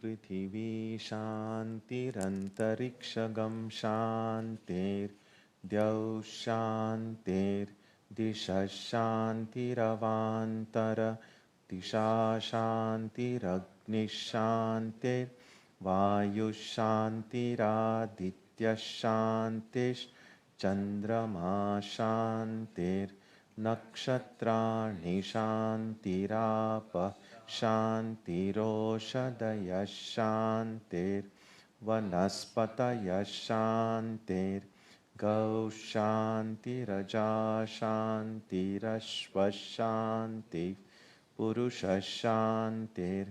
Prithvi Shantirantariksha Shantir Dyav Shantir Disha Shantiravantara Disha Shantiragni Shantir Vayu Shantiraditya Shantish Chandrama Shantir Nakshatrani Shantirapa Shantiroshadaya Shantir Vanaspataya Shantir Gau Shantiraja Shantirashva Shanti Purusha Shantir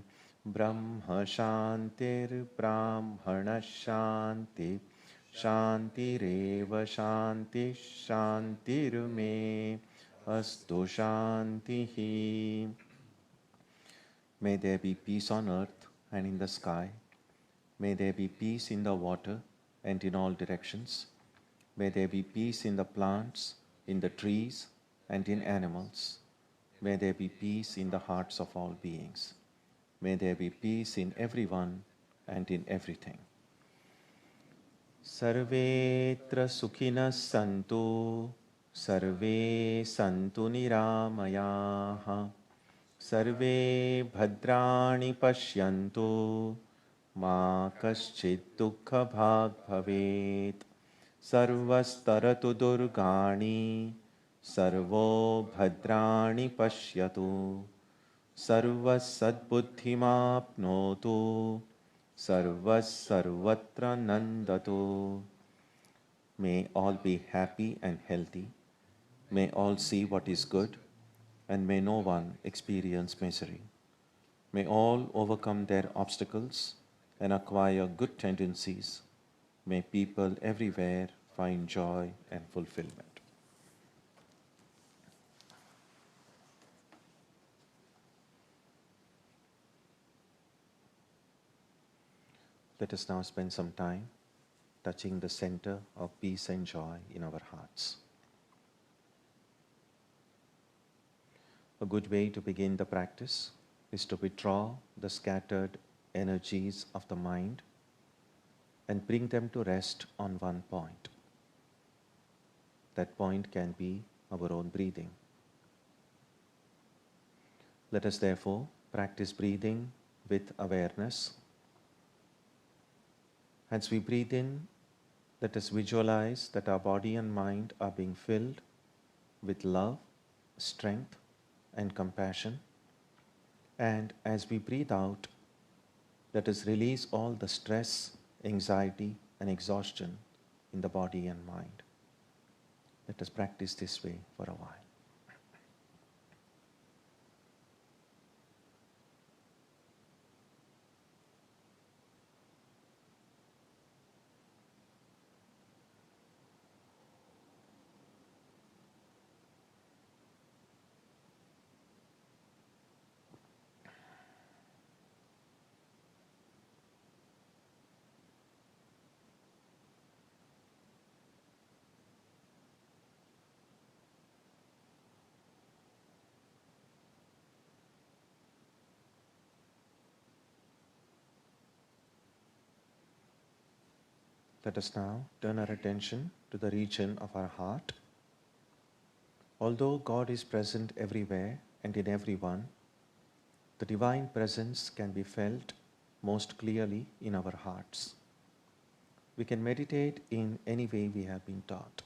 Brahma Shantir Brahmana Shanti Shantireva Shanti Shantirume Astu Shantihi. May there be peace on earth and in the sky. May there be peace in the water and in all directions. May there be peace in the plants, in the trees, and in animals. May there be peace in the hearts of all beings. May there be peace in everyone and in everything. Sarvetra sukhinas santu, sarve santu niramayaha. Sarve bhadrani pashyantu ma kaschid dukkha bhag bhavet. Sarvastaratu durgani sarvo bhadrani pashyatu. Sarvas sadbuddhimapnotu sarvas sarvatra nandatu. May all be happy and healthy. May all see what is good, and may no one experience misery. May all overcome their obstacles and acquire good tendencies. May people everywhere find joy and fulfillment. Let us now spend some time touching the center of peace and joy in our hearts. A good way to begin the practice is to withdraw the scattered energies of the mind and bring them to rest on one point. That point can be our own breathing. Let us therefore practice breathing with awareness. As we breathe in, let us visualize that our body and mind are being filled with love, strength, and compassion. And as we breathe out, let us release all the stress, anxiety, and exhaustion in the body and mind. Let us practice this way for a while. Let us now turn our attention to the region of our heart. Although God is present everywhere and in everyone, the divine presence can be felt most clearly in our hearts. We can meditate in any way we have been taught.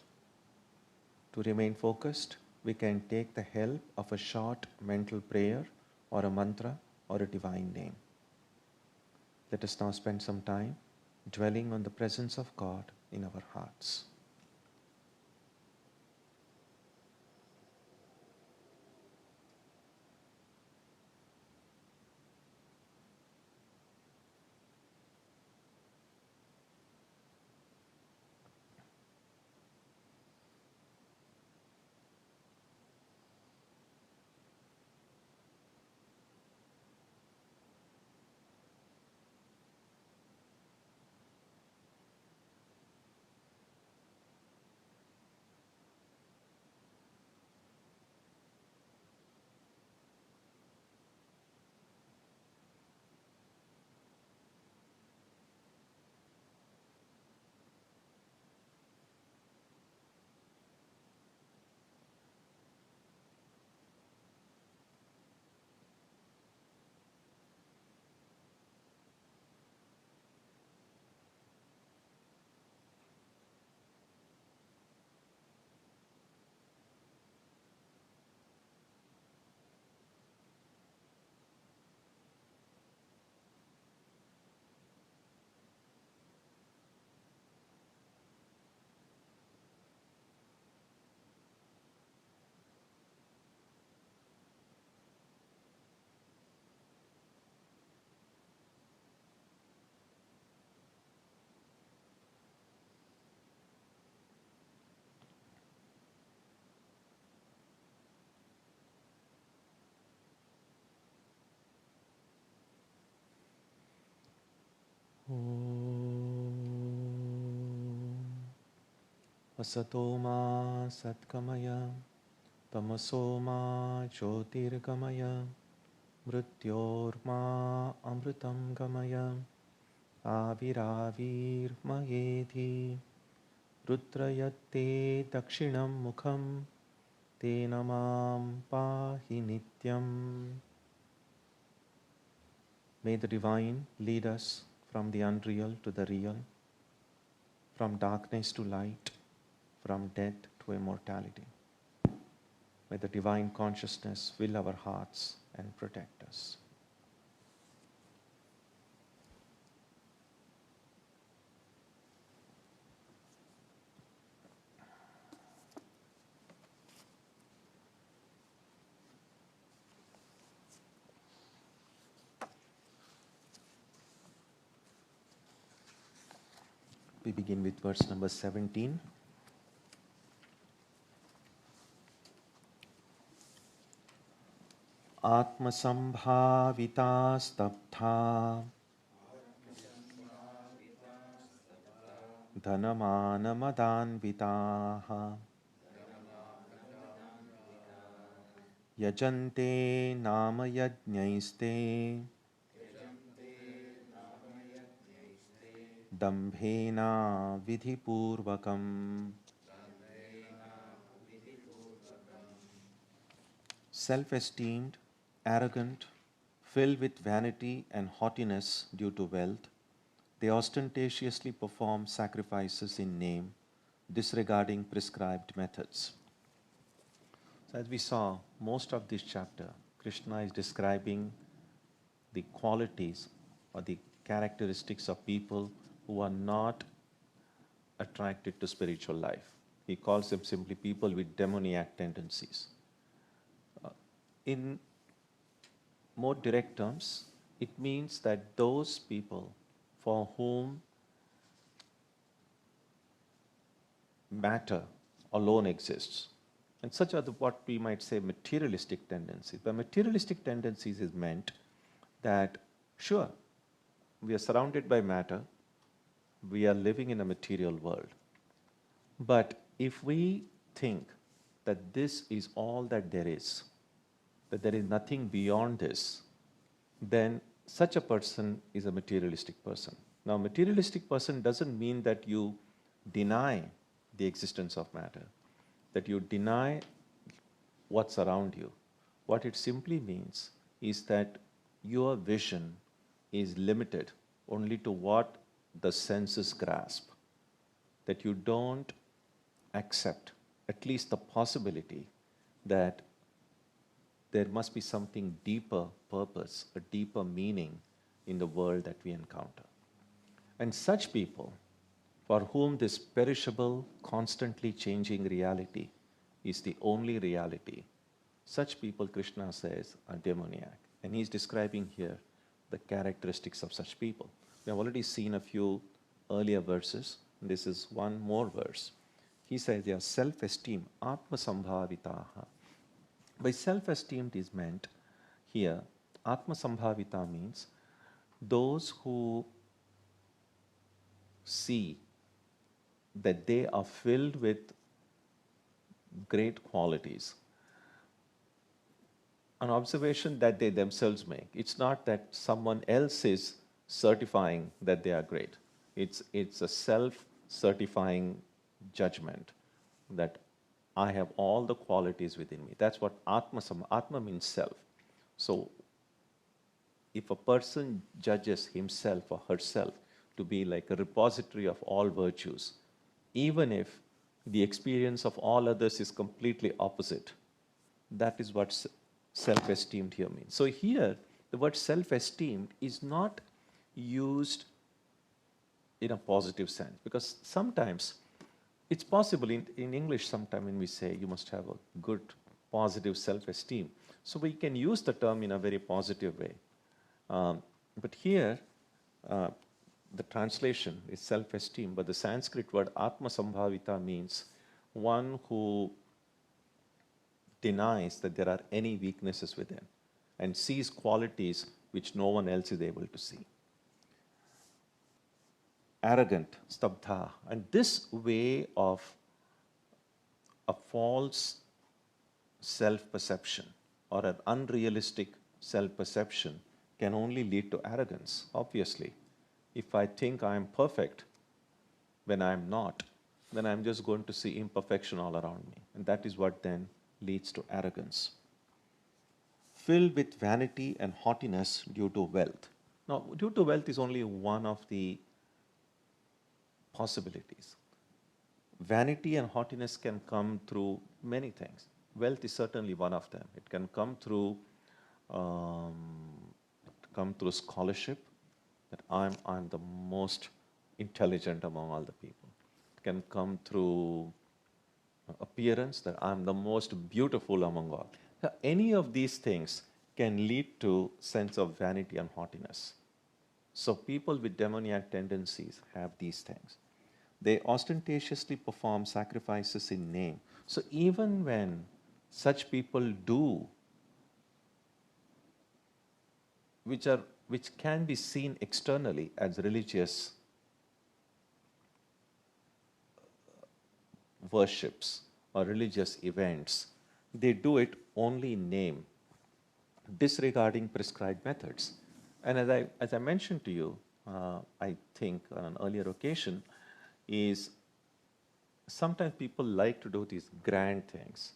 To remain focused, we can take the help of a short mental prayer or a mantra or a divine name. Let us now spend some time dwelling on the presence of God in our hearts. Asatoma Satkamaya Tamasoma Jyotirgamaya Mrityorma Amritam Gamaya Aviravirmayedhi Rudrayatte Dakshinam Mukham Tenamam Pahi Nityam. May the Divine lead us from the unreal to the real, from darkness to light, from death to immortality. May the Divine Consciousness fill our hearts and protect us. We begin with verse number 17. Atmasambhavita staptha dhanamanamadhanvitaha yajante namayajnaiste dambhena vidhipurvakam. Self-esteemed, arrogant, filled with vanity and haughtiness due to wealth, they ostentatiously perform sacrifices in name, disregarding prescribed methods. So as we saw, most of this chapter, Krishna is describing the qualities or the characteristics of people who are not attracted to spiritual life. He calls them simply people with demoniac tendencies. In more direct terms, it means that those people for whom matter alone exists, and such are what we might say materialistic tendencies. By materialistic tendencies is meant that, sure, we are surrounded by matter, we are living in a material world. But if we think that this is all that there is, that there is nothing beyond this, then such a person is a materialistic person. Now, materialistic person doesn't mean that you deny the existence of matter, that you deny what's around you. What it simply means is that your vision is limited only to what the senses grasp, that you don't accept at least the possibility that there must be something deeper purpose, a deeper meaning in the world that we encounter. And such people, for whom this perishable, constantly changing reality is the only reality, such people, Krishna says, are demoniac. And he's describing here the characteristics of such people. We have already seen a few earlier verses. This is one more verse. He says they are self-esteem, atmasambhavitaha. By self-esteemed is meant here, atmasambhavita means those who see that they are filled with great qualities. An observation that they themselves make. It's not that someone else is certifying that they are great. It's a self-certifying judgment that I have all the qualities within me. That's what Atma means self. So if a person judges himself or herself to be like a repository of all virtues, even if the experience of all others is completely opposite, that is what self-esteemed here means. So here, the word self-esteemed is not used in a positive sense, because sometimes it's possible in English, sometime when we say you must have a good, positive self-esteem. So we can use the term in a very positive way. But here, the translation is self-esteem, but the Sanskrit word atmasambhavita means one who denies that there are any weaknesses within and sees qualities which no one else is able to see. Arrogant, stabdha. And this way of a false self-perception or an unrealistic self-perception can only lead to arrogance, obviously. If I think I am perfect when I am not, then I'm just going to see imperfection all around me. And that is what then leads to arrogance. Filled with vanity and haughtiness due to wealth. Now, due to wealth is only one of the possibilities. Vanity and haughtiness can come through many things. Wealth is certainly one of them. It can um, come through scholarship, that I'm the most intelligent among all the people. It can come through appearance, that I'm the most beautiful among all. Now, any of these things can lead to sense of vanity and haughtiness. So people with demoniac tendencies have these things. They ostentatiously perform sacrifices in name. So even when such people do, which can be seen externally as religious worships or religious events, they do it only in name, disregarding prescribed methods. And as I mentioned to you, I think on an earlier occasion, is sometimes people like to do these grand things,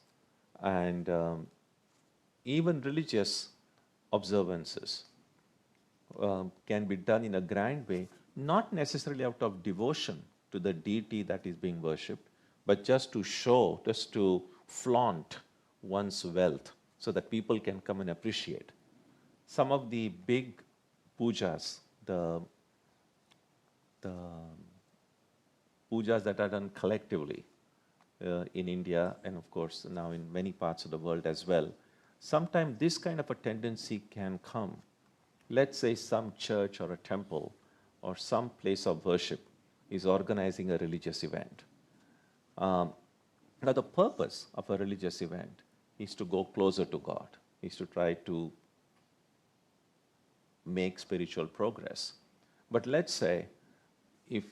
and even religious observances can be done in a grand way, not necessarily out of devotion to the deity that is being worshipped, but just to show, just to flaunt one's wealth so that people can come and appreciate. Some of the big pujas, the pujas that are done collectively in India, and of course now in many parts of the world as well, sometimes this kind of a tendency can come. Let's say some church or a temple or some place of worship is organizing a religious event. Now the purpose of a religious event is to go closer to God, is to try to make spiritual progress. But let's say if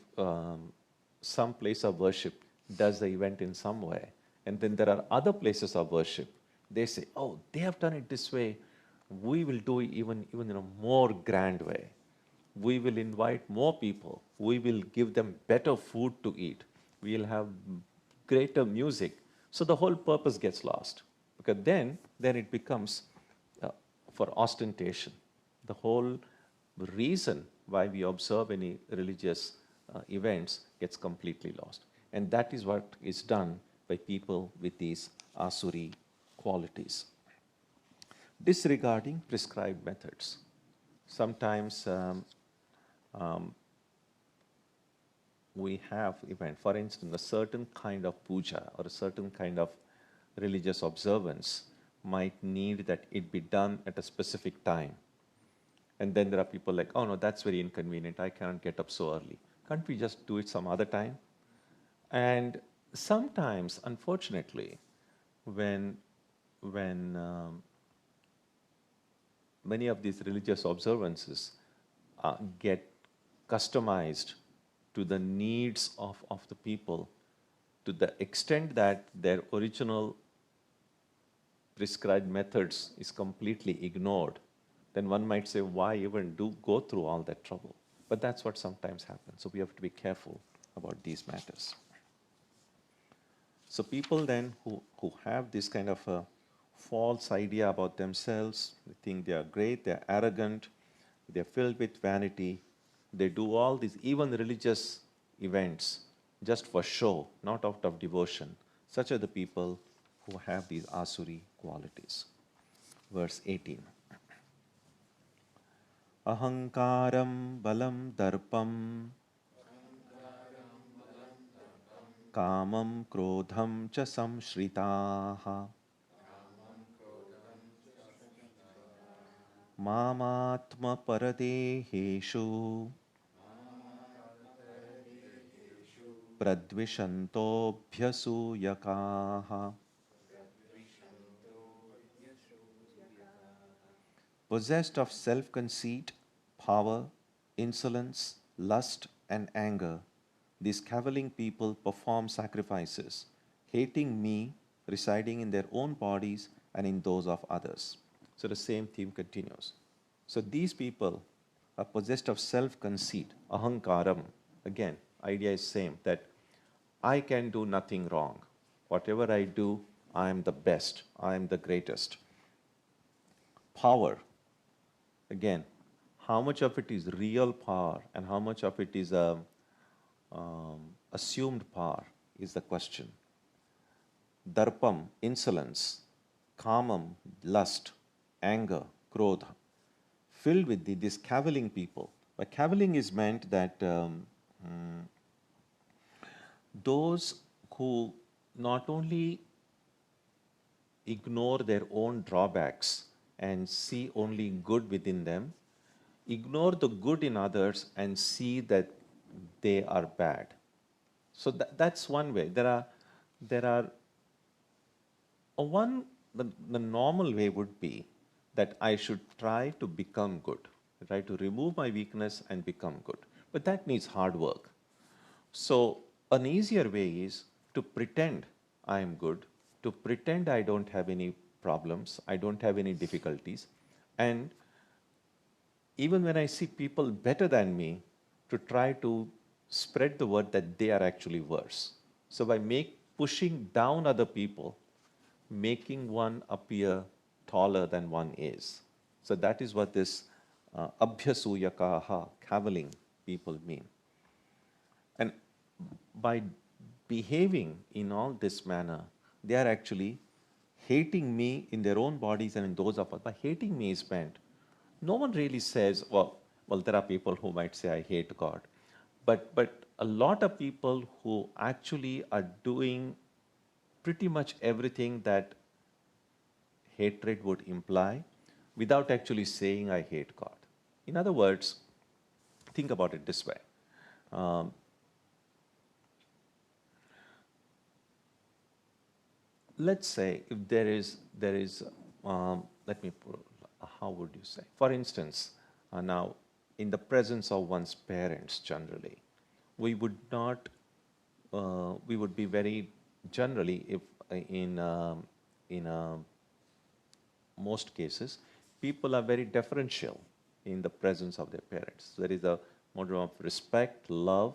some place of worship does the event in some way, and then there are other places of worship, they say, oh, they have done it this way, we will do it even in a more grand way. We will invite more people. We will give them better food to eat. We will have greater music. So the whole purpose gets lost, because then it becomes for ostentation. The whole reason why we observe any religious events gets completely lost. And that is what is done by people with these asuri qualities. Disregarding prescribed methods. Sometimes we have event, for instance, a certain kind of puja or a certain kind of religious observance might need that it be done at a specific time. And then there are people like, oh no, that's very inconvenient, I can't get up so early. Can't we just do it some other time? And sometimes, unfortunately, when many of these religious observances get customized to the needs of the people, to the extent that their original prescribed methods is completely ignored, then one might say, why even go through all that trouble? But that's what sometimes happens. So we have to be careful about these matters. So people then who have this kind of a false idea about themselves, they think they are great, they are arrogant, they are filled with vanity, they do all these, even religious events, just for show, not out of devotion. Such are the people who have these asuri qualities. Verse 18. Ahankaram balam darpam kamam krodham cha samshritaha mamatma paradeheshu pradvishantobhyasuyakaha. Possessed of self-conceit, power, insolence, lust, and anger, these cavilling people perform sacrifices, hating me, residing in their own bodies and in those of others. So the same theme continues. So these people are possessed of self-conceit, ahankaram. Again, idea is same, that I can do nothing wrong. Whatever I do, I am the best, I am the greatest. Power, again, how much of it is real power and how much of it is assumed power is the question. Darpam, insolence. Kamam, lust. Anger, krodha. Filled with these cavilling people. By cavilling is meant that those who not only ignore their own drawbacks and see only good within them, ignore the good in others and see that they are bad. So that's one way. The normal way would be that I should try to become good, try to remove my weakness and become good. But that needs hard work. So an easier way is to pretend I am good, to pretend I don't have any problems, I don't have any difficulties, and even when I see people better than me, to try to spread the word that they are actually worse. So by pushing down other people, making one appear taller than one is. So that is what this abhyasuyakaha, cavilling people mean. And by behaving in all this manner, they are actually hating me in their own bodies and in those of us. By hating me is meant, no one really says, well, there are people who might say, I hate God. But a lot of people who actually are doing pretty much everything that hatred would imply without actually saying, I hate God. In other words, think about it this way. Let's say if there is let me put, how would you say? For instance, now in the presence of one's parents generally, we would not, we would be very generally, if in most cases, people are very deferential in the presence of their parents. There is a model of respect, love,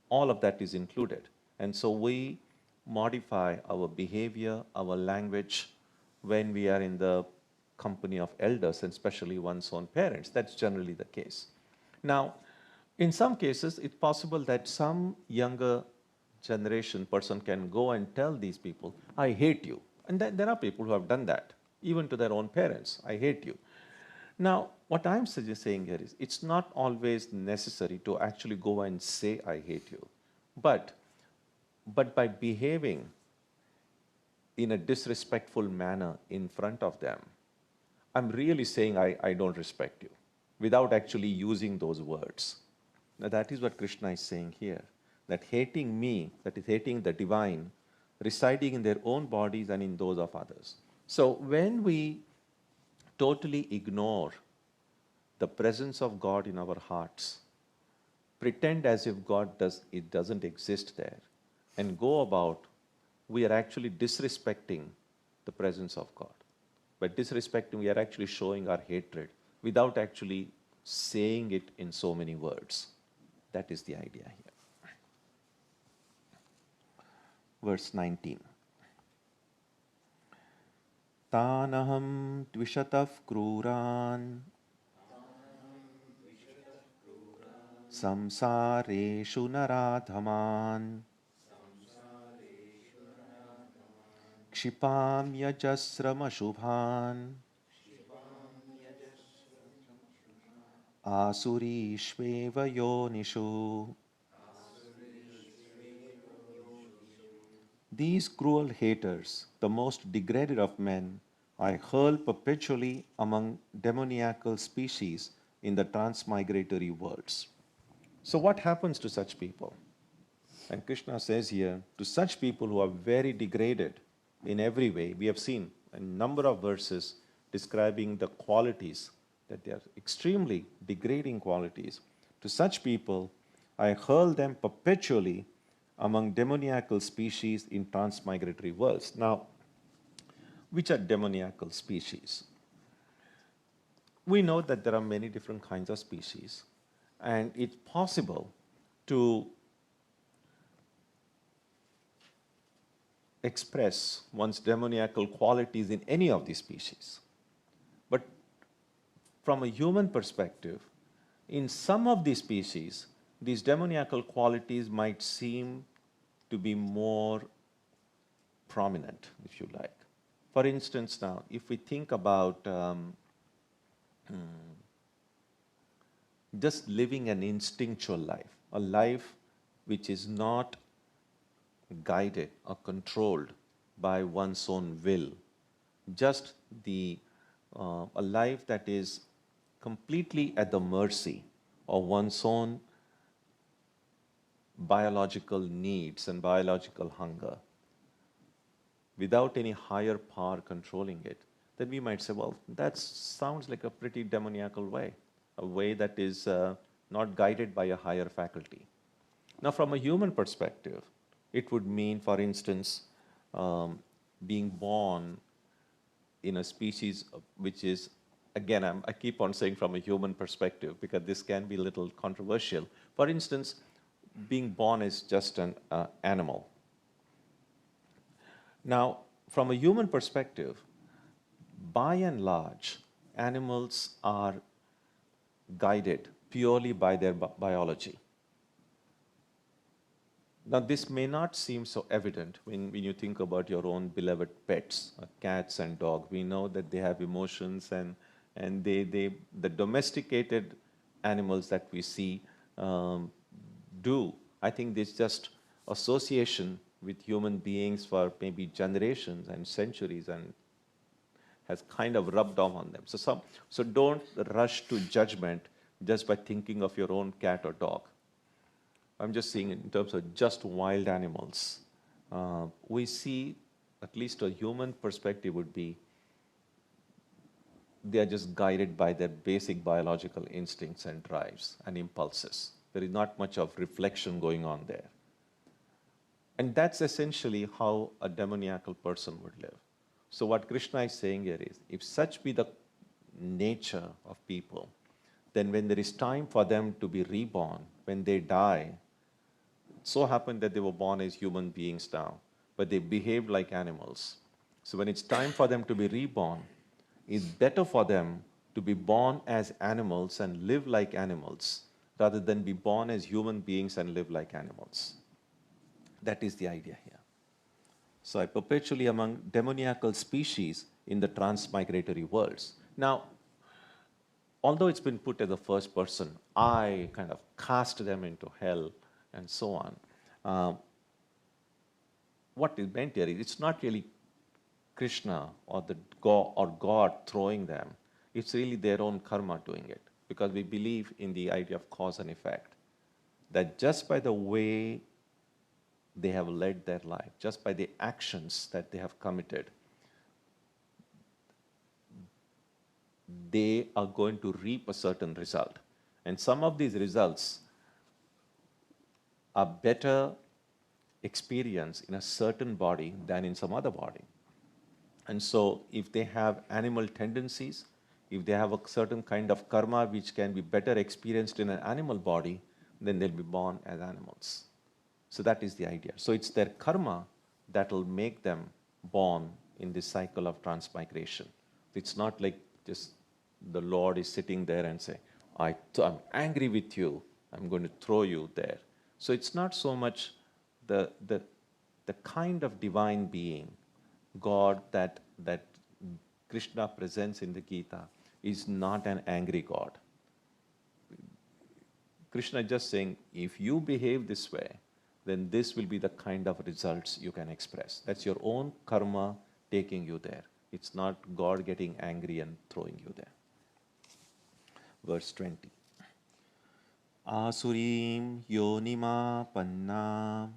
all of that is included. And so we modify our behavior, our language when we are in the company of elders, and especially one's own parents. That's generally the case. Now, in some cases, it's possible that some younger generation person can go and tell these people, I hate you. And there are people who have done that, even to their own parents, I hate you. Now, what I'm saying here is, it's not always necessary to actually go and say, I hate you. But by behaving in a disrespectful manner in front of them, I'm really saying I don't respect you, without actually using those words. Now that is what Krishna is saying here, that hating me, that is hating the divine, residing in their own bodies and in those of others. So when we totally ignore the presence of God in our hearts, pretend as if God doesn't exist there, and go about, we are actually disrespecting the presence of God. By disrespecting, we are actually showing our hatred without actually saying it in so many words. That is the idea here. Verse 19. Tanaham dvishatav kruran samsareshu naradhaman kshipam yajasramashubhan asurishveva yonishu. These cruel haters, the most degraded of men, I hurl perpetually among demoniacal species in the transmigratory worlds. So what happens to such people? And Krishna says here, to such people who are very degraded in every way, we have seen a number of verses describing the qualities, that they are extremely degrading qualities. To such people, I hurl them perpetually among demoniacal species in transmigratory worlds. Now, which are demoniacal species? We know that there are many different kinds of species, and it's possible to express one's demoniacal qualities in any of these species. But from a human perspective, in some of these species, these demoniacal qualities might seem to be more prominent, if you like. For instance, now, if we think about just living an instinctual life, a life which is not guided or controlled by one's own will, just a life that is completely at the mercy of one's own biological needs and biological hunger, without any higher power controlling it, then we might say, well, that sounds like a pretty demoniacal way, a way that is not guided by a higher faculty. Now, from a human perspective, it would mean, for instance, being born in a species which is, again, I keep on saying from a human perspective because this can be a little controversial. For instance, being born as just an animal. Now, from a human perspective, by and large, animals are guided purely by their biology. Now, this may not seem so evident when you think about your own beloved pets, cats and dogs. We know that they have emotions, and the domesticated animals that we see do. I think this just association with human beings for maybe generations and centuries and has kind of rubbed off on them. So don't rush to judgment just by thinking of your own cat or dog. I'm just saying in terms of just wild animals. We see, at least a human perspective would be, they are just guided by their basic biological instincts and drives and impulses. There is not much of reflection going on there. And that's essentially how a demoniacal person would live. So what Krishna is saying here is, if such be the nature of people, then when there is time for them to be reborn, when they die, it so happened that they were born as human beings now, but they behaved like animals. So when it's time for them to be reborn, it's better for them to be born as animals and live like animals, rather than be born as human beings and live like animals. That is the idea here. So I perpetually among demoniacal species in the transmigratory worlds. Now, although it's been put as the first person, I kind of cast them into hell and so on. What is meant here is, it's not really Krishna or God throwing them. It's really their own karma doing it, because we believe in the idea of cause and effect, that just by the way they have led their life, just by the actions that they have committed, they are going to reap a certain result. And some of these results are better experienced in a certain body than in some other body. And so if they have animal tendencies, if they have a certain kind of karma which can be better experienced in an animal body, then they'll be born as animals. So that is the idea. So it's their karma that will make them born in this cycle of transmigration. It's not like just the Lord is sitting there and say, I'm angry with you, I'm going to throw you there. So it's not so much the kind of divine being, God, that Krishna presents in the Gita is not an angry God. Krishna is just saying, if you behave this way, then this will be the kind of results you can express. That's your own karma taking you there. It's not God getting angry and throwing you there. Verse 20. Asurim yonima panna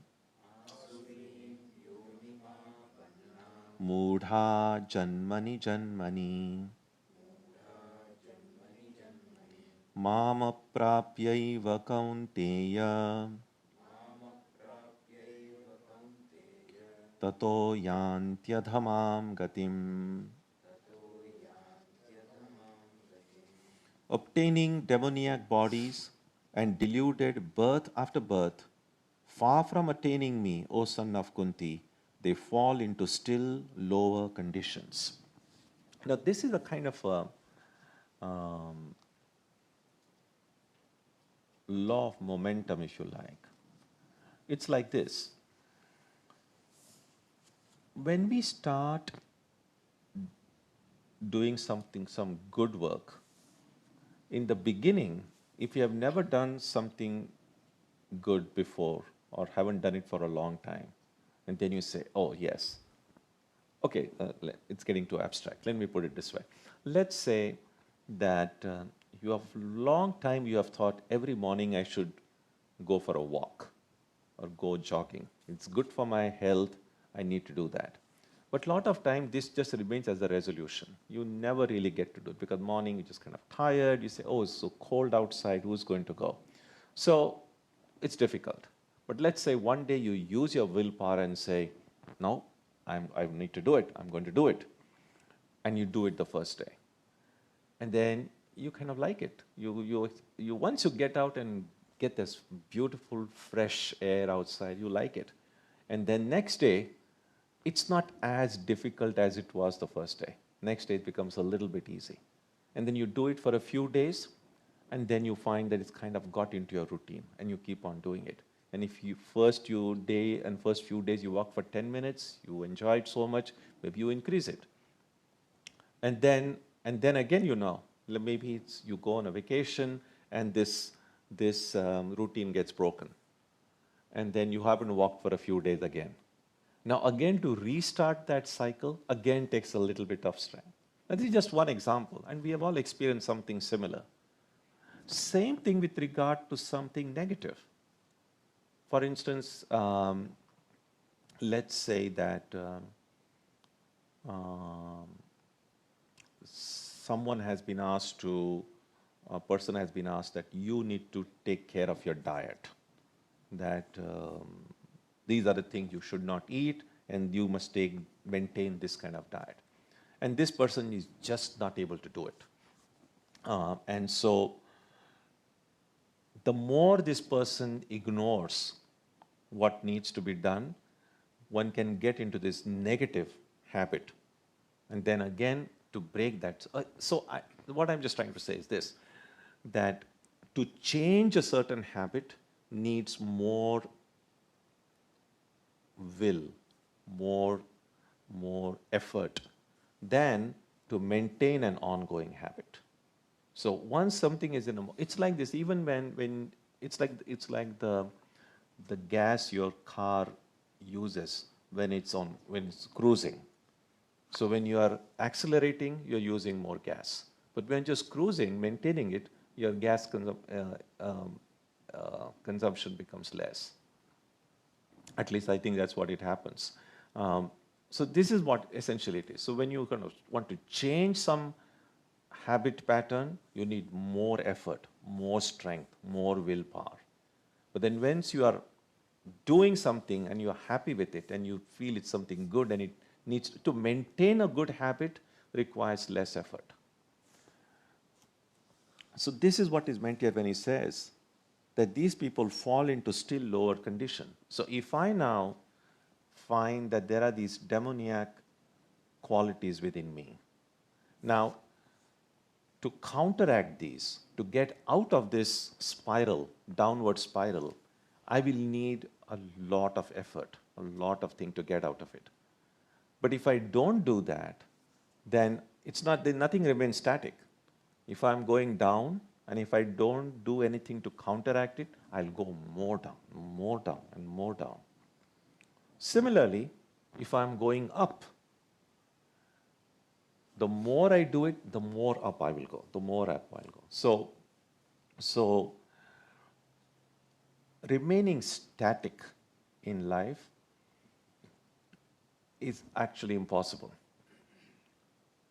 mudha janmani janmani mama prapyaiva kaunteya tato yantyadhamam gatim. Obtaining demoniac bodies and deluded birth after birth, far from attaining me, O son of Kunti, they fall into still lower conditions. Now, this is a kind of a law of momentum, if you like. It's like this. When we start doing something, some good work, in the beginning, if you have never done something good before or haven't done it for a long time, and then you say, oh, yes. Okay, it's getting too abstract. Let me put it this way. Let's say that you have long time you have thought every morning I should go for a walk or go jogging. It's good for my health. I need to do that. But a lot of time this just remains as a resolution. You never really get to do it because morning you're just kind of tired. You say, oh, it's so cold outside. Who's going to go? So it's difficult. But let's say one day you use your willpower and say, no, I need to do it. I'm going to do it. And you do it the first day. And then you kind of like it. You once you get out and get this beautiful fresh air outside, you like it. And then next day, it's not as difficult as it was the first day. Next day it becomes a little bit easy. And then you do it for a few days, and then you find that it's kind of got into your routine, and you keep on doing it. And if you first few days you walk for 10 minutes, you enjoy it so much, maybe you increase it. And then again, maybe you go on a vacation and this routine gets broken. And then you happen to walk for a few days again. Now again, to restart that cycle, again takes a little bit of strength. And this is just one example, and we have all experienced something similar. Same thing with regard to something negative. For instance, let's say that a person has been asked that you need to take care of your diet, that these are the things you should not eat and you must maintain this kind of diet. And this person is just not able to do it. And so the more this person ignores what needs to be done, one can get into this negative habit. And then again, to break that. What I'm just trying to say is this, that to change a certain habit needs more will, more effort than to maintain an ongoing habit. So once something is it's like this, even when it's like the gas your car uses when it's cruising. So when you are accelerating, you're using more gas. But when just cruising, maintaining it, your gas consumption becomes less. At least I think that's what it happens. So this is what essentially it is. So when you kind of want to change some habit pattern, you need more effort, more strength, more willpower. But then once you are doing something and you're happy with it and you feel it's something good and it needs to maintain a good habit requires less effort. So this is what is meant here when he says that these people fall into still lower condition. So if I now find that there are these demoniac qualities within me, now to counteract these, to get out of this spiral, downward spiral, I will need a lot of effort, a lot of things to get out of it. But if I don't do that, then nothing remains static. If I'm going down, and if I don't do anything to counteract it, I'll go more down, and more down. Similarly, if I'm going up, the more I do it, the more up I will go, So remaining static in life is actually impossible.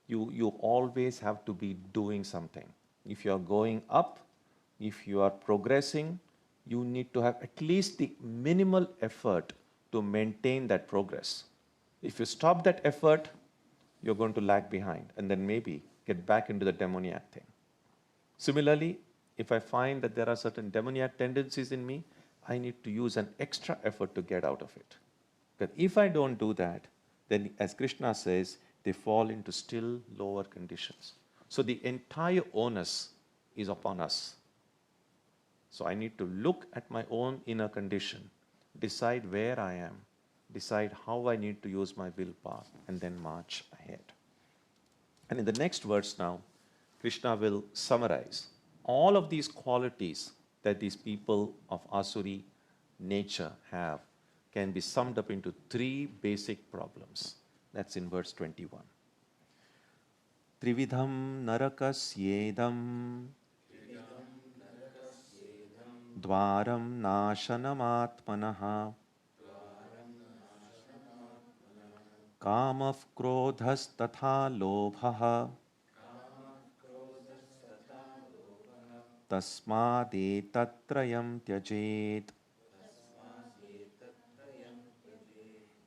You always have to be doing something. If you are going up, if you are progressing, you need to have at least the minimal effort to maintain that progress. If you stop that effort, you're going to lag behind and then maybe get back into the demoniac thing. Similarly, if I find that there are certain demoniac tendencies in me, I need to use an extra effort to get out of it. But if I don't do that, then as Krishna says, they fall into still lower conditions. So the entire onus is upon us. So I need to look at my own inner condition, decide where I am, decide how I need to use my willpower, and then march ahead. And in the next verse now, Krishna will summarize all of these qualities that these people of Asuri nature have can be summed up into three basic problems. That's in verse 21. Trividham narakasyedam dvaram nashanamaatmanaha kamaf krodhas tatha lobhaha tasmadetatrayam tyajet.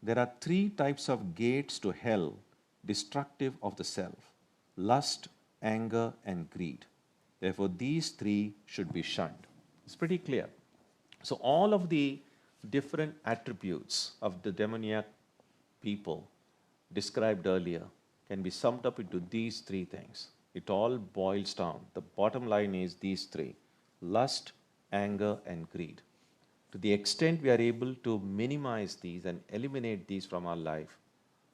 There are three types of gates to hell, destructive of the self: lust, anger, and greed. Therefore, these three should be shunned. It's pretty clear. So, all of the different attributes of the demoniac people described earlier can be summed up into these three things. It all boils down. The bottom line is these three: lust, anger, and greed. To the extent we are able to minimize these and eliminate these from our life,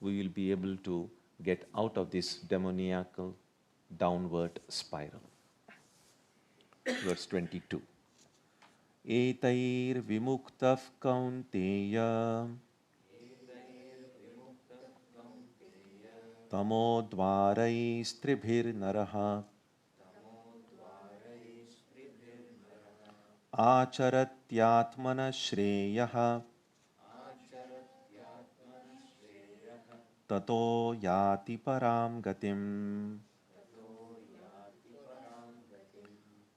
we will be able to get out of this demoniacal downward spiral. Verse 22. Etair vimuktaf kaunteya tamodvarai stribhir naraha आचरत्यात्मन श्रेयः ततो याति param gatim.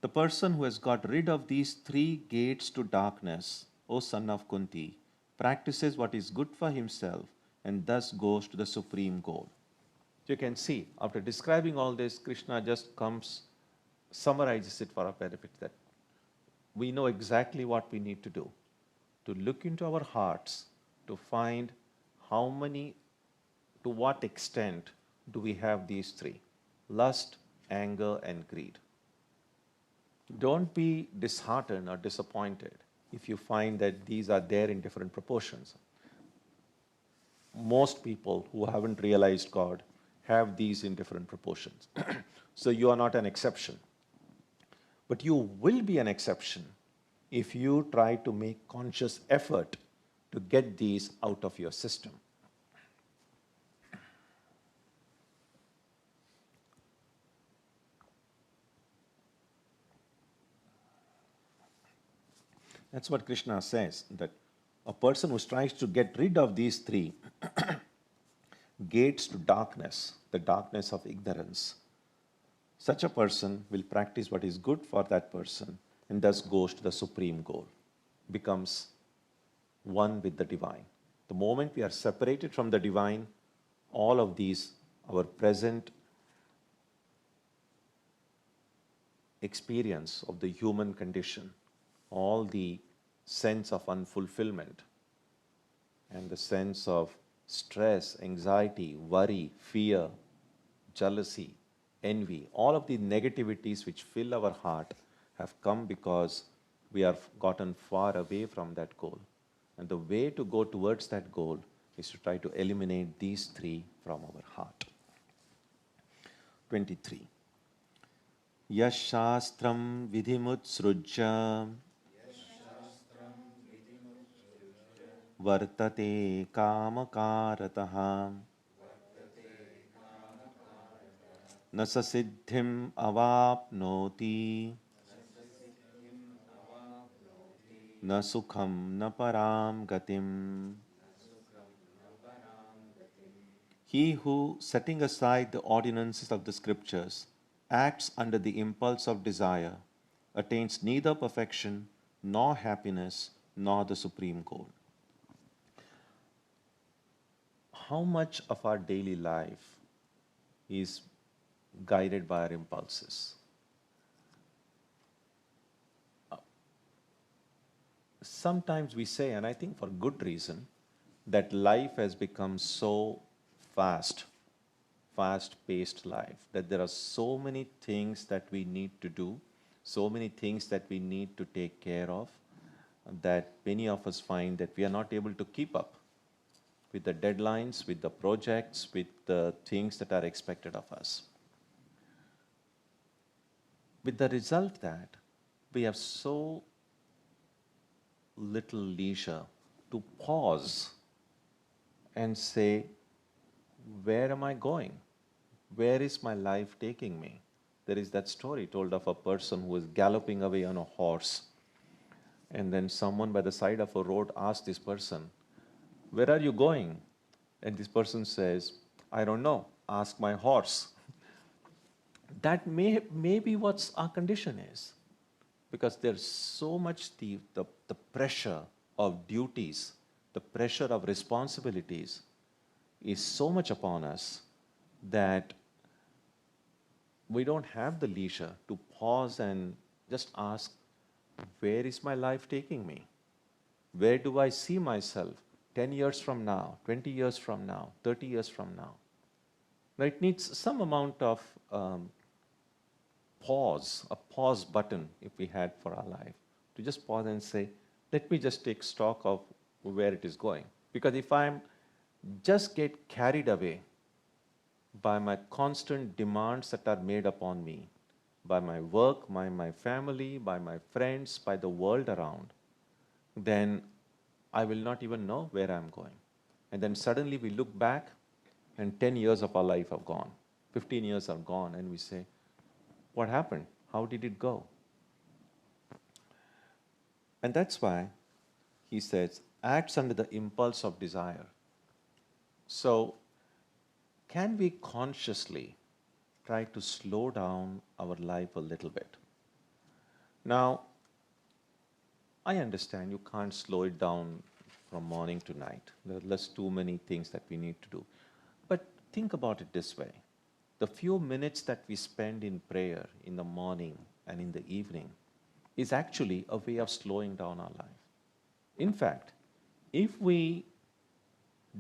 The person who has got rid of these three gates to darkness, O son of Kunti, practices what is good for himself and thus goes to the supreme goal. You can see, after describing all this, Krishna just summarizes it for our benefit, that we know exactly what we need to do, to look into our hearts, to find how many, to what extent do we have these three: lust, anger, and greed. Don't be disheartened or disappointed if you find that these are there in different proportions. Most people who haven't realized God have these in different proportions. So you are not an exception. But you will be an exception if you try to make conscious effort to get these out of your system. That's what Krishna says, that a person who tries to get rid of these three gates to darkness, the darkness of ignorance, such a person will practice what is good for that person and thus goes to the supreme goal, becomes one with the divine. The moment we are separated from the divine, all of these, our present experience of the human condition, all the sense of unfulfillment and the sense of stress, anxiety, worry, fear, jealousy, envy, all of the negativities which fill our heart have come because we have gotten far away from that goal. And the way to go towards that goal is to try to eliminate these three from our heart. 23. Yashastram vidhimutsrujya vartate kamakarataha nasasiddhim avapnoti na sukham na param gatim. He who, setting aside the ordinances of the scriptures, acts under the impulse of desire, attains neither perfection, nor happiness, nor the supreme goal. how much of our daily life is guided by our impulses? Sometimes we say, and I think for good reason, that life has become so fast-paced life, that there are so many things that we need to do, so many things that we need to take care of, that many of us find that we are not able to keep up with the deadlines, with the projects, with the things that are expected of us. With the result that we have so little leisure to pause and say, where am I going? Where is my life taking me? There is that story told of a person who was galloping away on a horse. And then someone by the side of a road asked this person, where are you going? And this person says, I don't know, ask my horse. That may be what our condition is. Because there's so much the pressure of duties, the pressure of responsibilities is so much upon us that we don't have the leisure to pause and just ask, where is my life taking me? Where do I see myself 10 years from now, 20 years from now, 30 years from now? Now it needs some amount of pause, a pause button if we had for our life, to just pause and say, let me just take stock of where it is going. Because if I'm just get carried away by my constant demands that are made upon me, by my work, by my family, by my friends, by the world around, then I will not even know where I'm going. And then suddenly we look back and 10 years of our life have gone, 15 years are gone, and we say, what happened? How did it go? And that's why he says, acts under the impulse of desire. So, can we consciously try to slow down our life a little bit? Now, I understand you can't slow it down from morning to night. There are less too many things that we need to do. But think about it this way. The few minutes that we spend in prayer in the morning and in the evening is actually a way of slowing down our life. In fact, if we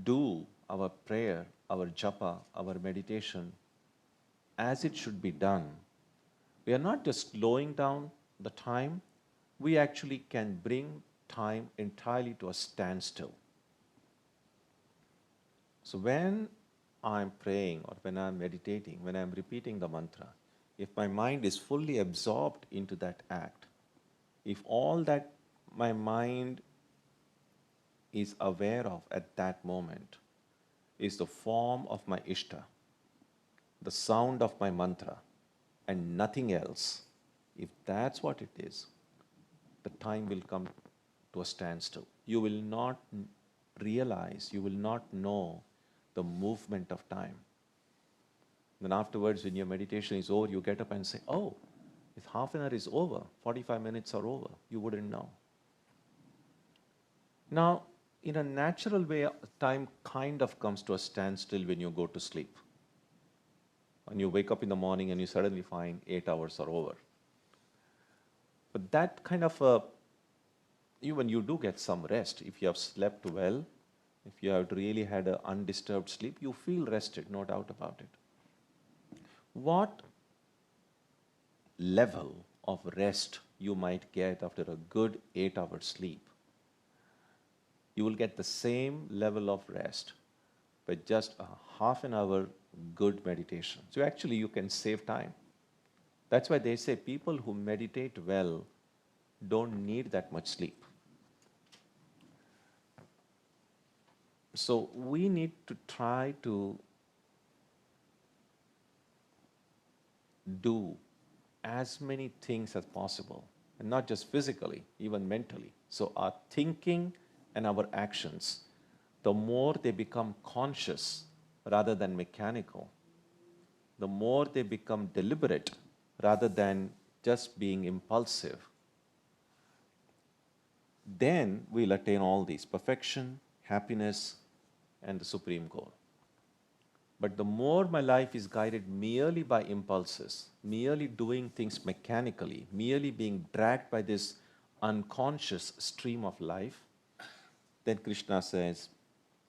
do our prayer, our japa, our meditation as it should be done, we are not just slowing down the time, we actually can bring time entirely to a standstill. So when I'm praying or when I'm meditating, when I'm repeating the mantra, if my mind is fully absorbed into that act, if all that my mind is aware of at that moment is the form of my ishta, the sound of my mantra, and nothing else, if that's what it is, the time will come to a standstill. You will not realize, you will not know the movement of time. Then afterwards, when your meditation is over, you get up and say, oh, if half an hour is over, 45 minutes are over, you wouldn't know. Now, in a natural way, time kind of comes to a standstill when you go to sleep. When you wake up in the morning and you suddenly find 8 hours are over. But that kind of even you do get some rest. If you have slept well, if you have really had an undisturbed sleep, you feel rested, no doubt about it. What level of rest you might get after a good 8-hour sleep? You will get the same level of rest by just a half an hour good meditation. So actually you can save time. That's why they say people who meditate well don't need that much sleep. So we need to try to do as many things as possible, and not just physically, even mentally. So our thinking and our actions, the more they become conscious rather than mechanical, the more they become deliberate rather than just being impulsive, then we'll attain all these: perfection, happiness, and the supreme goal. But the more my life is guided merely by impulses, merely doing things mechanically, merely being dragged by this unconscious stream of life, then Krishna says,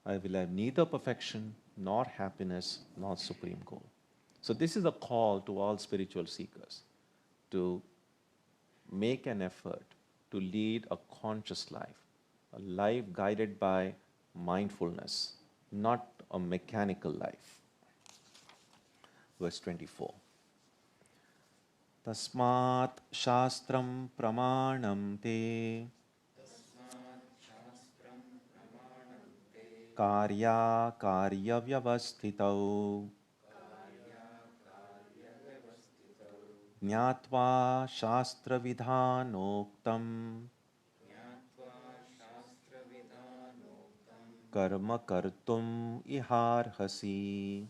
I will have neither perfection, nor happiness, nor supreme goal. So this is a call to all spiritual seekers to make an effort to lead a conscious life, a life guided by mindfulness, not a mechanical life. Verse 24. Tasmat shastram pramanam te karya karya vyavasthitau Jnatva shastra vidhanoktam karma kartum iharhasi.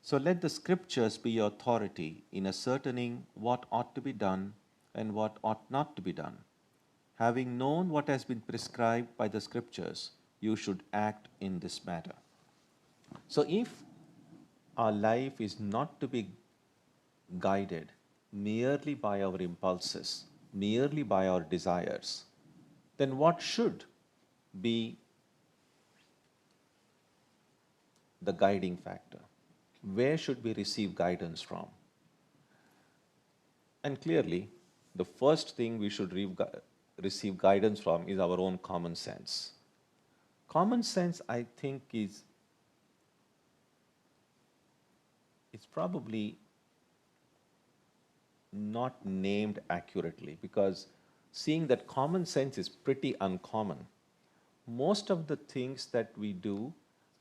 So let the scriptures be your authority in ascertaining what ought to be done and what ought not to be done. Having known what has been prescribed by the scriptures, you should act in this matter. So if our life is not to be guided merely by our impulses, merely by our desires, then what should be the guiding factor? Where should we receive guidance from? And clearly, the first thing we should receive guidance from is our own common sense. Common sense, I think, is probably not named accurately, because seeing that common sense is pretty uncommon. Most of the things that we do,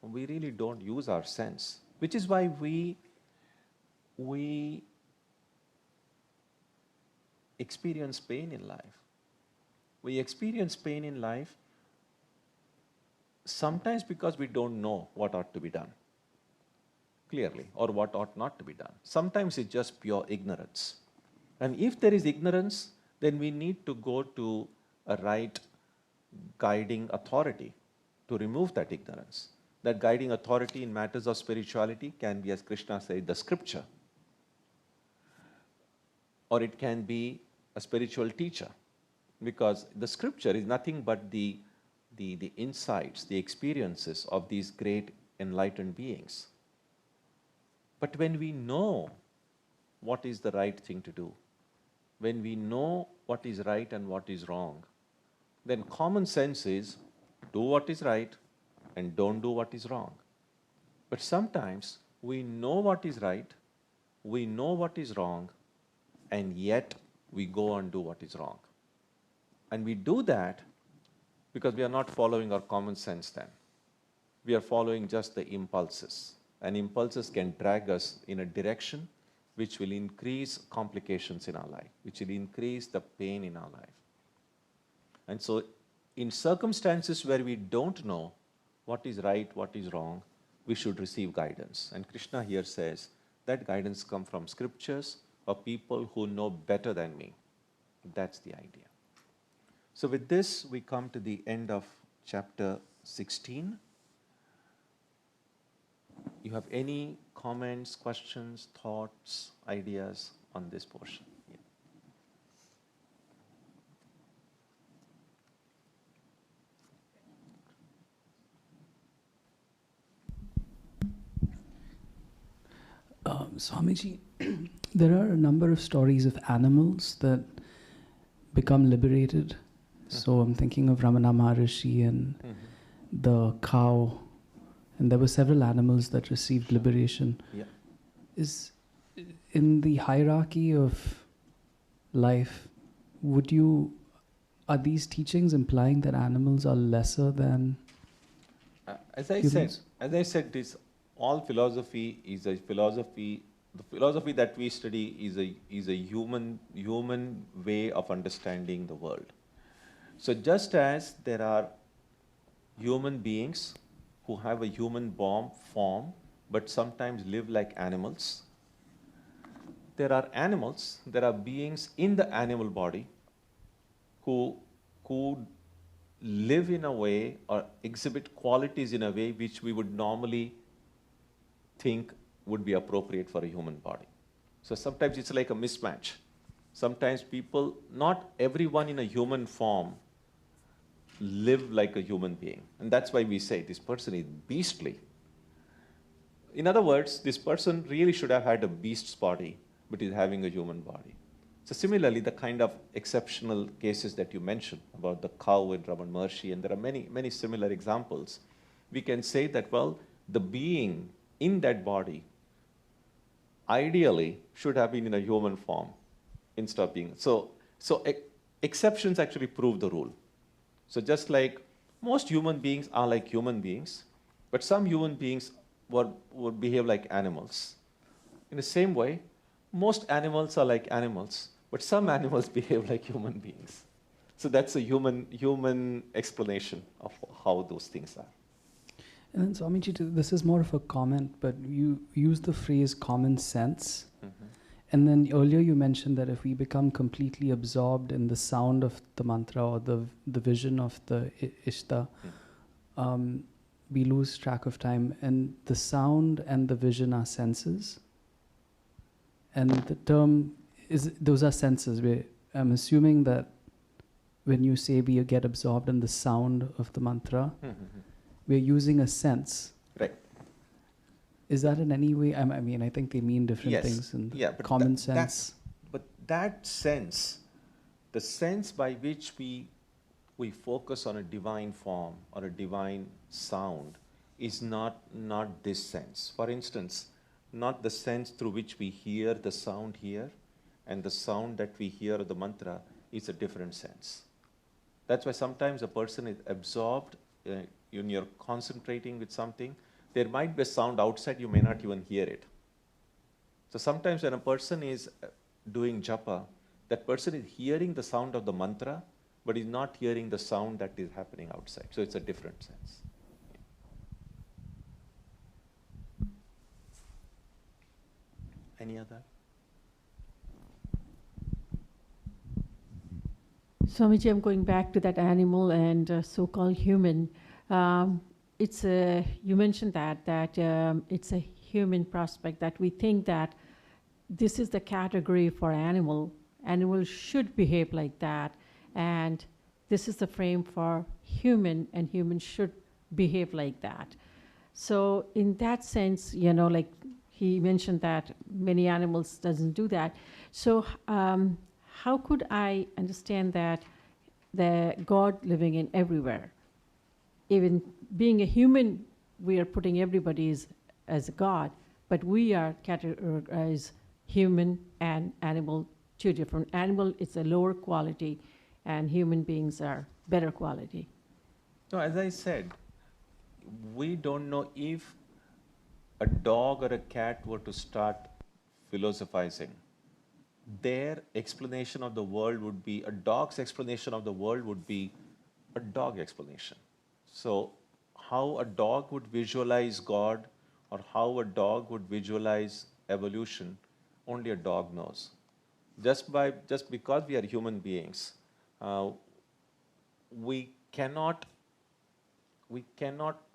we really don't use our sense, which is why we experience pain in life. We experience pain in life sometimes because we don't know what ought to be done clearly or what ought not to be done. Sometimes it's just pure ignorance. And if there is ignorance, then we need to go to a right guiding authority to remove that ignorance. That guiding authority in matters of spirituality can be, as Krishna said, the scripture. Or it can be a spiritual teacher, because the scripture is nothing but the insights, the experiences of these great enlightened beings. But when we know what is the right thing to do, when we know what is right and what is wrong, then common sense is do what is right and don't do what is wrong. But sometimes we know what is right, we know what is wrong, and yet we go and do what is wrong. And we do that because we are not following our common sense then. We are following just the impulses. And impulses can drag us in a direction which will increase complications in our life, which will increase the pain in our life. And so in circumstances where we don't know what is right, what is wrong, we should receive guidance. And Krishna here says that guidance comes from scriptures or people who know better than me. That's the idea. So with this, we come to the end of chapter 16. You have any comments, questions, thoughts, ideas on this portion? Swamiji, there are a number of stories of animals that become liberated. So I'm thinking of Ramana Maharishi and the cow, and there were several animals that received liberation. Yeah. Is in the hierarchy of life, are these teachings implying that animals are lesser than as I humans? said, this all philosophy is a philosophy. The philosophy that we study is a human way of understanding the world. So just as there are human beings who have a human form but sometimes live like animals, there are beings in the animal body who live in a way or exhibit qualities in a way which we would normally think would be appropriate for a human body. So sometimes it's like a mismatch. Sometimes people, not everyone in a human form live like a human being. And that's why we say this person is beastly. In other words, this person really should have had a beast's body, but is having a human body. So similarly, the kind of exceptional cases that you mentioned about the cow in Raman Maharshi, and there are many, many similar examples, we can say that, well, the being in that body ideally should have been in a human form instead of being. So exceptions actually prove the rule. So just like most human beings are like human beings, but some human beings would behave like animals. In the same way, most animals are like animals, but some animals behave like human beings. So that's a human explanation of how those things are. And then Swamiji, this is more of a comment, but you use the phrase common sense. Mm-hmm. And then earlier you mentioned that if we become completely absorbed in the sound of the mantra or the vision of the Ishta, we lose track of time. And the sound and the vision are senses. And the term is, those are senses. I'm assuming that when you say we get absorbed in the sound of the mantra, we're using a sense. Right. Is that in any way? I mean, I think they mean different things. And but common sense. But that sense, the sense by which we focus on a divine form or a divine sound, is not this sense. For instance, not the sense through which we hear the sound here, and the sound that we hear of the mantra is a different sense. That's why sometimes a person is absorbed when you're concentrating with something. There might be a sound outside, you may not even hear it. So sometimes when a person is doing japa, that person is hearing the sound of the mantra, but is not hearing the sound that is happening outside. So it's a different sense. Any other? Swamiji, I'm going back to that animal and so-called human. You mentioned that it's a human prospect, that we think that this is the category for animal. Animals should behave like that, and this is the frame for human, and humans should behave like that. So in that sense, like he mentioned that many animals doesn't do that. So how could I understand that the God living in everywhere? Even being a human, we are putting everybody as a God, but we are categorized human and animal, two different. Animal is a lower quality, and human beings are better quality. No, as I said, we don't know if a dog or a cat were to start philosophizing. Their explanation of the world would be, a dog's explanation of the world would be a dog explanation. So how a dog would visualize God, or how a dog would visualize evolution, only a dog knows. Just because we are human beings, we cannot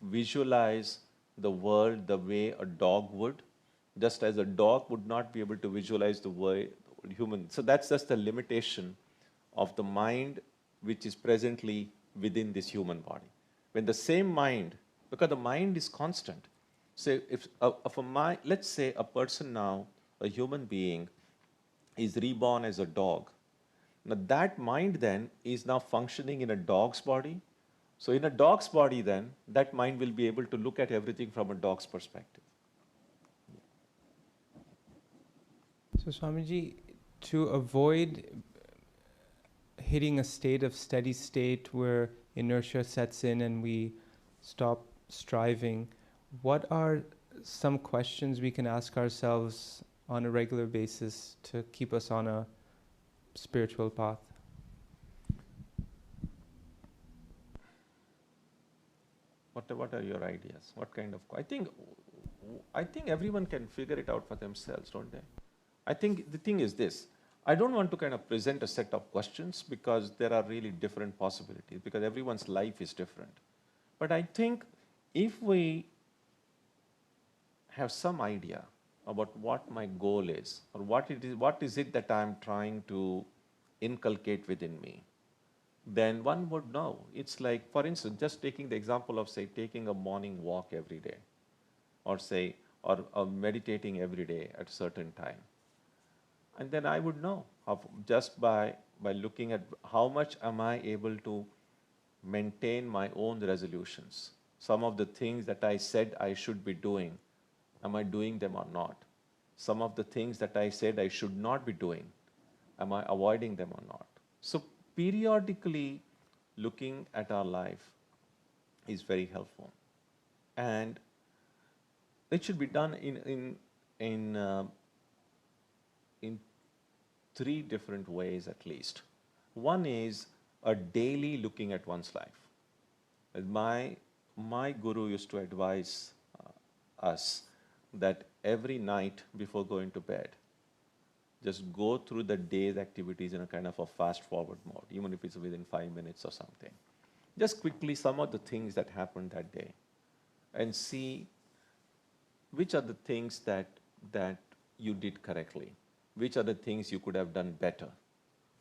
visualize the world the way a dog would, just as a dog would not be able to visualize the way human. So that's just the limitation of the mind which is presently within this human body. When the same mind, because the mind is constant. So if let's say a person now, a human being, is reborn as a dog. Now that mind then is now functioning in a dog's body. So in a dog's body then, that mind will be able to look at everything from a dog's perspective. So Swamiji, to avoid hitting a state of steady state where inertia sets in and we stop striving, what are some questions we can ask ourselves on a regular basis to keep us on a spiritual path? What are your ideas? What kind of? I think everyone can figure it out for themselves, don't they? I think the thing is this: I don't want to kind of present a set of questions because there are really different possibilities, because everyone's life is different. But I think if we have some idea about what my goal is, or what is it that I'm trying to inculcate within me, then one would know. It's like, for instance, just taking the example of, say, taking a morning walk every day, or say, or meditating every day at a certain time. And then I would know just by looking at how much am I able to maintain my own resolutions. Some of the things that I said I should be doing, am I doing them or not? Some of the things that I said I should not be doing, am I avoiding them or not? So periodically looking at our life is very helpful. And it should be done in three different ways at least. One is a daily looking at one's life. My guru used to advise us that every night before going to bed, just go through the day's activities in a kind of a fast forward mode, even if it's within 5 minutes or something. Just quickly some of the things that happened that day, and see which are the things that you did correctly, which are the things you could have done better.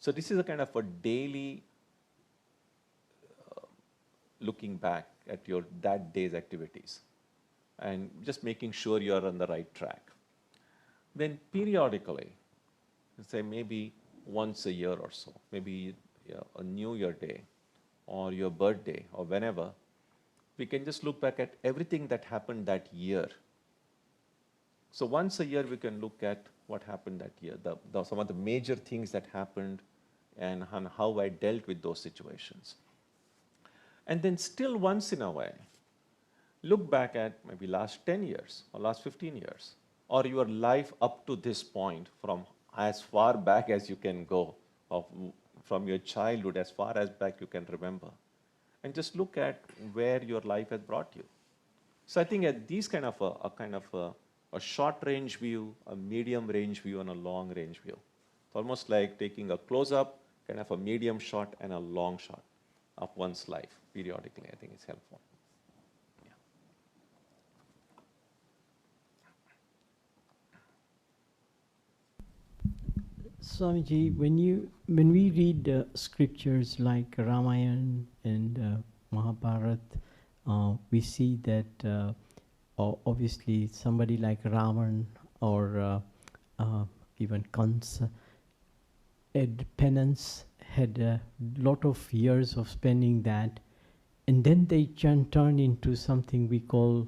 So this is a kind of a daily looking back at that day's activities and just making sure you are on the right track. Then periodically, say maybe once a year or so, maybe a New Year day or your birthday or whenever, we can just look back at everything that happened that year. So once a year we can look at what happened that year, some of the major things that happened and how I dealt with those situations. And then still once in a while, look back at maybe last 10 years or last 15 years, or your life up to this point, from as far back as you can go, from your childhood as far as back you can remember, and just look at where your life has brought you. So I think at these kind of a short range view, a medium range view, and a long range view. It's almost like taking a close up, kind of a medium shot and a long shot of one's life periodically. I think it's helpful. Swamiji, when we read scriptures like Ramayana and Mahabharata, we see that obviously somebody like Ravan or even Kansa had penance, had a lot of years of spending that, and then they turn into something we call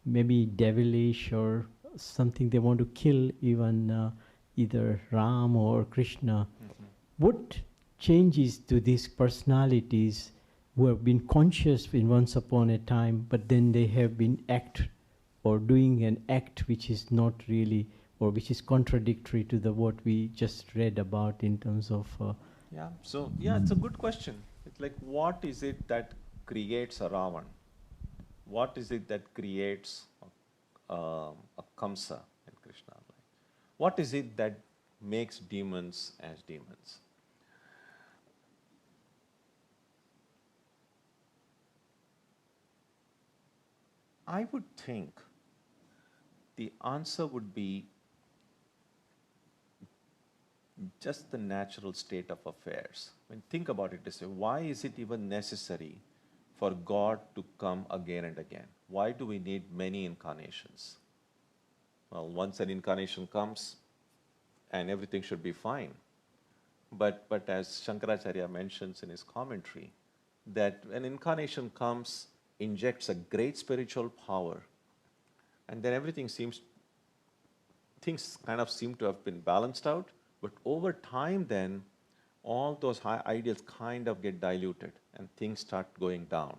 maybe devilish or something. They want to kill even either Ram or Krishna. Mm-hmm. What changes to these personalities who have been conscious in once upon a time, but then they have been doing an act which is not really, or which is contradictory to what we just read about in terms of... So it's a good question. It's like, what is it that creates a Ravan? What is it that creates a Kamsa in Krishna? What is it that makes demons as demons? I would think the answer would be just the natural state of affairs. When think about it this way, why is it even necessary for God to come again and again? Why do we need many incarnations? Well, once an incarnation comes and everything should be fine. But as Shankaracharya mentions in his commentary, that an incarnation comes, injects a great spiritual power, and then things kind of seem to have been balanced out, but over time then, all those high ideals kind of get diluted and things start going down.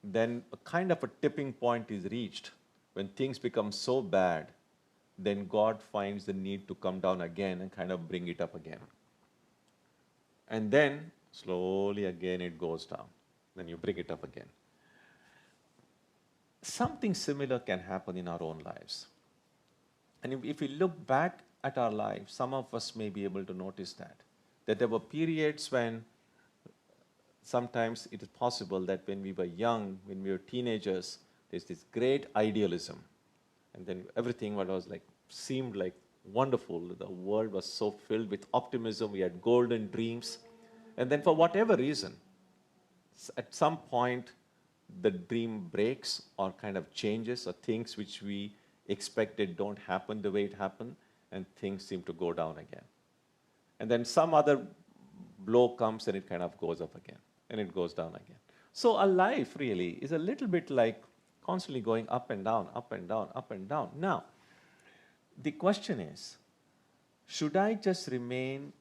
Then a kind of a tipping point is reached when things become so bad, then God finds the need to come down again and kind of bring it up again. And then slowly again it goes down. Then you bring it up again. Something similar can happen in our own lives. And if we look back at our life, some of us may be able to notice that there were periods when sometimes it is possible that when we were young, when we were teenagers, there's this great idealism. And then everything what was like seemed like wonderful. The world was so filled with optimism. We had golden dreams. And then for whatever reason, at some point, the dream breaks or kind of changes, or things which we expected don't happen the way it happened, and things seem to go down again. And then some other blow comes and it kind of goes up again, and it goes down again. So our life really is a little bit like constantly going up and down, up and down, up and down. Now, the question is, should I just remain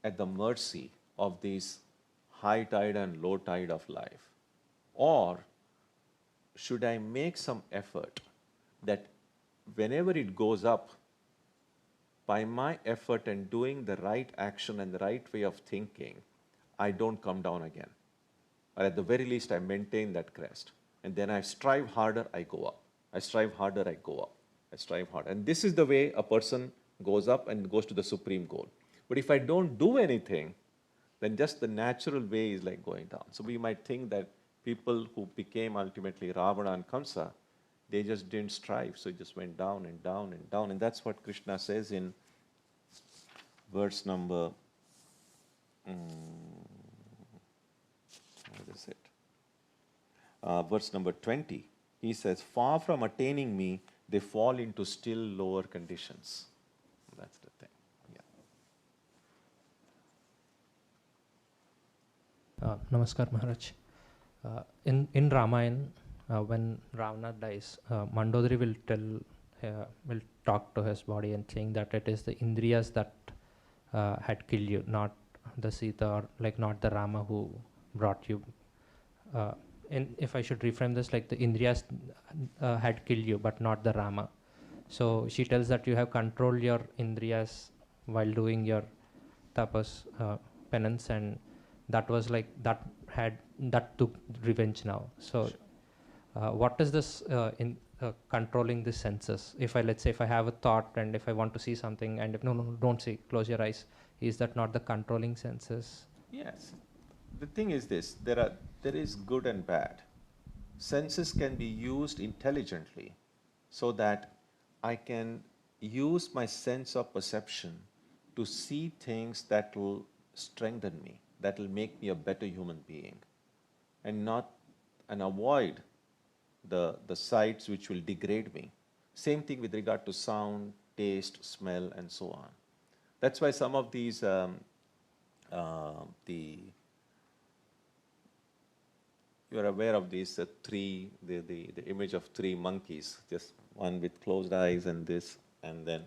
at the mercy of this high tide and low tide of life? Or should I make some effort that whenever it goes up, by my effort and doing the right action and the right way of thinking, I don't come down again? Or at the very least, I maintain that crest. And then I strive harder, I go up. I strive harder, I go up. I strive harder. And this is the way a person goes up and goes to the supreme goal. But if I don't do anything, then just the natural way is like going down. So we might think that people who became ultimately Ravana and Kamsa, they just didn't strive, so it just went down and down and down. And that's what Krishna says in verse number, what is it? Verse number 20. He says, far from attaining me, they fall into still lower conditions. That's the thing. Yeah. Namaskar Maharaj. In Ramayana, when Ravana dies, Mandodari will talk to his body and saying that it is the Indriyas that had killed you, not the Sita, or like not the Rama who brought you. And if I should reframe this, like the Indriyas had killed you, but not the Rama. So she tells that you have controlled your Indriyas while doing your tapas, penance, and that was like that took revenge now. So what is this in controlling the senses? If I, let's say, if I have a thought and if I want to see something, and if no, don't see, close your eyes, is that not the controlling senses? Yes. The thing is this, there is good and bad. Senses can be used intelligently so that I can use my sense of perception to see things that will strengthen me, that will make me a better human being, and avoid the sights which will degrade me. Same thing with regard to sound, taste, smell, and so on. That's why some of these you're aware of these the image of three monkeys, just one with closed eyes and this, and then.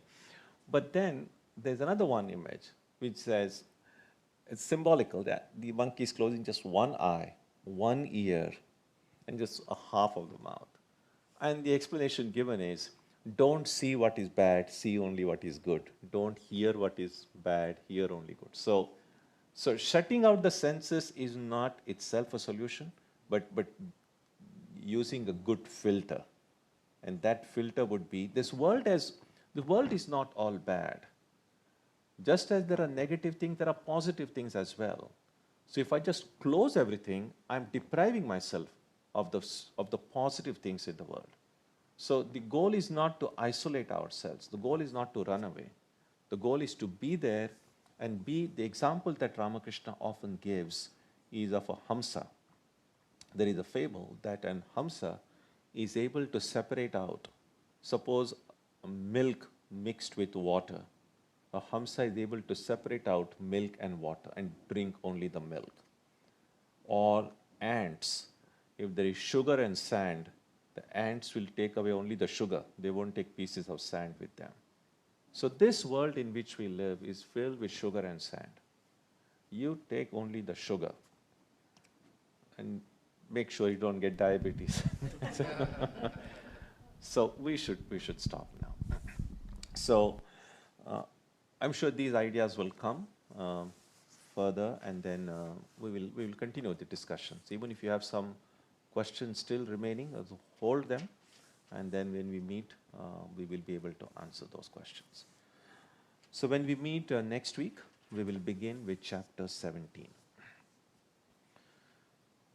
But then there's another one image which says, it's symbolical that the monkey is closing just one eye, one ear, and just a half of the mouth. And the explanation given is, don't see what is bad, see only what is good. Don't hear what is bad, hear only good. So shutting out the senses is not itself a solution, but using a good filter. And that filter would be, the world is not all bad. Just as there are negative things, there are positive things as well. So if I just close everything, I'm depriving myself of the positive things in the world. So the goal is not to isolate ourselves. The goal is not to run away. The goal is to be there and be. The example that Ramakrishna often gives is of a Hamsa. There is a fable that an Hamsa is able to separate out, suppose milk mixed with water. A Hamsa is able to separate out milk and water and drink only the milk. Or ants, if there is sugar and sand, the ants will take away only the sugar. They won't take pieces of sand with them. So this world in which we live is filled with sugar and sand. You take only the sugar and make sure you don't get diabetes. So we should stop now. So I'm sure these ideas will come further, and then we will continue the discussions. Even if you have some questions still remaining, hold them, and then when we meet, we will be able to answer those questions. So when we meet next week, we will begin with chapter 17.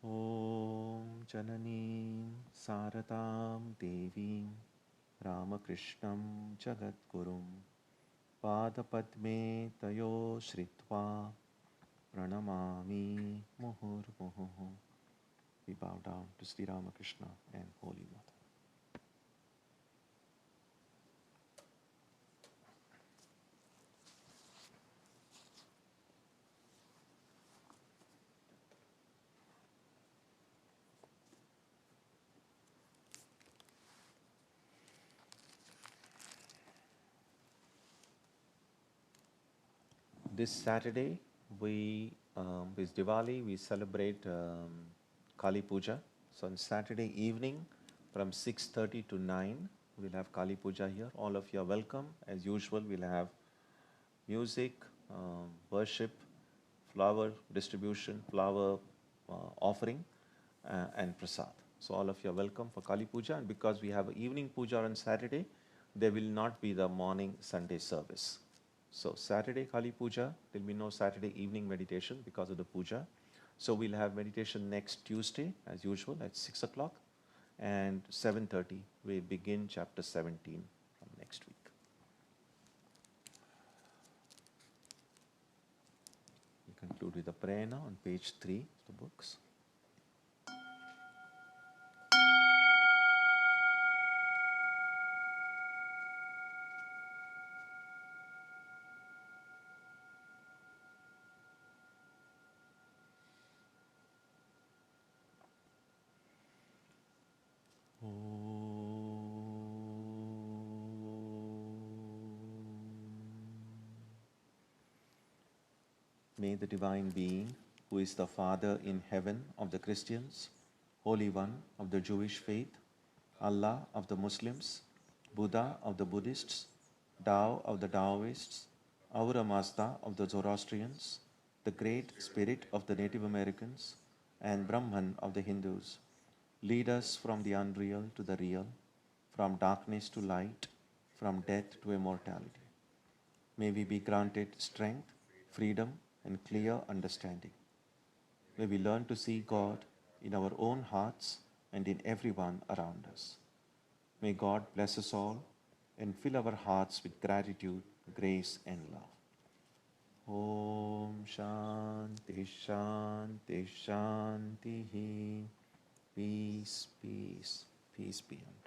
Om Jananim Saratam Devim Ramakrishnam Jagadgurum Padapadme Tayo Shritva Pranamami Muhurmuhu. We bow down to Sri Ramakrishna and Holy Mother. This Saturday, is Diwali, we celebrate Kali Puja. So on Saturday evening from 6:30 to 9, we'll have Kali Puja here. All of you are welcome. As usual, we'll have music, worship, flower distribution, flower offering, and prasad. So all of you are welcome for Kali Puja. And because we have evening puja on Saturday, there will not be the morning Sunday service. So Saturday Kali Puja, there will be no Saturday evening meditation because of the puja. So we'll have meditation next Tuesday as usual at 6 o'clock, and 7:30 we begin chapter 17 from next week. We conclude with a prayer now on page 3 of the books. May the Divine Being, who is the Father in heaven of the Christians, Holy One of the Jewish faith, Allah of the Muslims, Buddha of the Buddhists, Tao of the Taoists, Ahura Mazda of the Zoroastrians, the Great Spirit of the Native Americans, and Brahman of the Hindus, lead us from the unreal to the real, from darkness to light, from death to immortality. May we be granted strength, freedom, and clear understanding. May we learn to see God in our own hearts and in everyone around us. May God bless us all and fill our hearts with gratitude, grace, and love. Om Shanti Shanti Shanti. Peace, peace, peace be unto you.